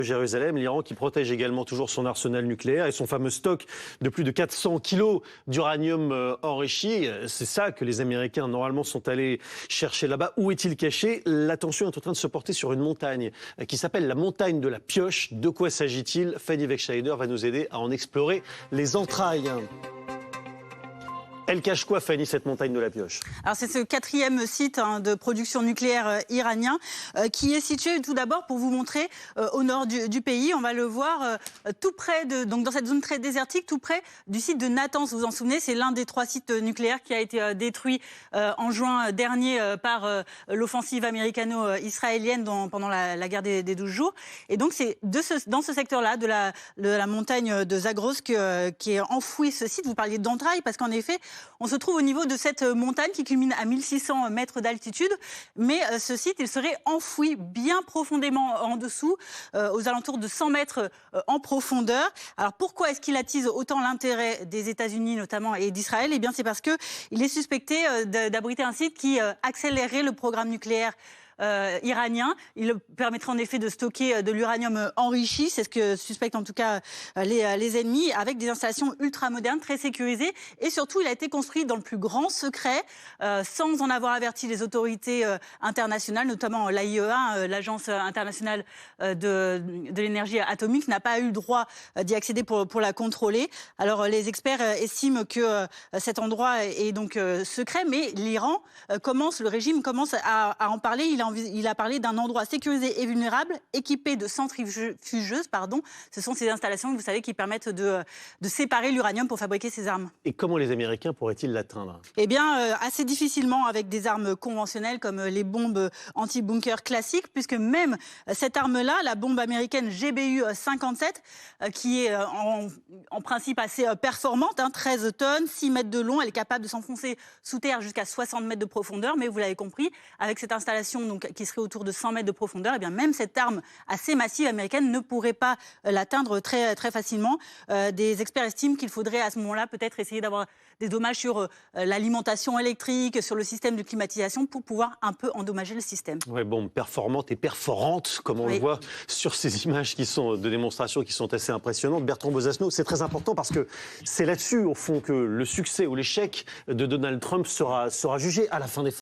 Jérusalem, l'Iran qui protège également toujours son arsenal nucléaire et son fameux stock de plus de 400 kilos d'uranium enrichi. C'est ça que les Américains, normalement, sont allés chercher là-bas. Où est-il caché? L'attention est en train de se porter sur une montagne qui s'appelle la montagne de la Pioche. De quoi s'agit-il? Fanny Wegscheider va nous aider à en explorer les entrailles. Elle cache quoi, Fanny, cette montagne de la Pioche? Alors c'est ce 4e site de production nucléaire iranien qui est situé tout d'abord, pour vous montrer, au nord du pays. On va le voir tout près donc dans cette zone très désertique, tout près du site de Natanz. Vous vous en souvenez, c'est l'un des 3 sites nucléaires qui a été détruit en juin dernier par l'offensive américano-israélienne pendant la guerre des 12 jours. Et donc c'est dans ce secteur-là de la montagne de Zagros qui est enfoui ce site. Vous parliez d'entrailles parce qu'en effet, on se trouve au niveau de cette montagne qui culmine à 1600 mètres d'altitude, mais ce site, il serait enfoui bien profondément en dessous, aux alentours de 100 mètres en profondeur. Alors pourquoi est-ce qu'il attise autant l'intérêt des États-Unis notamment et d'Israël? Eh bien c'est parce qu'il est suspecté d'abriter un site qui accélérerait le programme nucléaire iranien. Il permettrait en effet de stocker de l'uranium enrichi, c'est ce que suspectent en tout cas les ennemis, avec des installations ultramodernes, très sécurisées. Et surtout, il a été construit dans le plus grand secret, sans en avoir averti les autorités internationales, notamment l'AIEA, l'Agence internationale de l'énergie atomique, n'a pas eu le droit d'y accéder pour la contrôler. Alors les experts estiment que cet endroit est donc secret, mais l'Iran le régime commence à en parler. Il a parlé d'un endroit sécurisé et vulnérable, équipé de centrifugeuses. Ce sont ces installations, vous savez, qui permettent de séparer l'uranium pour fabriquer ces armes. Et comment les Américains pourraient-ils l'atteindre? Eh bien, assez difficilement avec des armes conventionnelles comme les bombes anti-bunker classiques, puisque même cette arme-là, la bombe américaine GBU-57, qui est en principe assez performante, 13 tonnes, 6 mètres de long, elle est capable de s'enfoncer sous terre jusqu'à 60 mètres de profondeur, mais vous l'avez compris, avec cette installation qui serait autour de 100 mètres de profondeur, et bien même cette arme assez massive américaine ne pourrait pas l'atteindre très, très facilement. Des experts estiment qu'il faudrait à ce moment-là peut-être essayer d'avoir des dommages sur l'alimentation électrique, sur le système de climatisation pour pouvoir un peu endommager le système. Oui, bon, performante et perforante, comme on le voit sur ces images qui sont de démonstration qui sont assez impressionnantes. Bertrand Bozasno, c'est très important parce que c'est là-dessus, au fond, que le succès ou l'échec de Donald Trump sera jugé à la fin des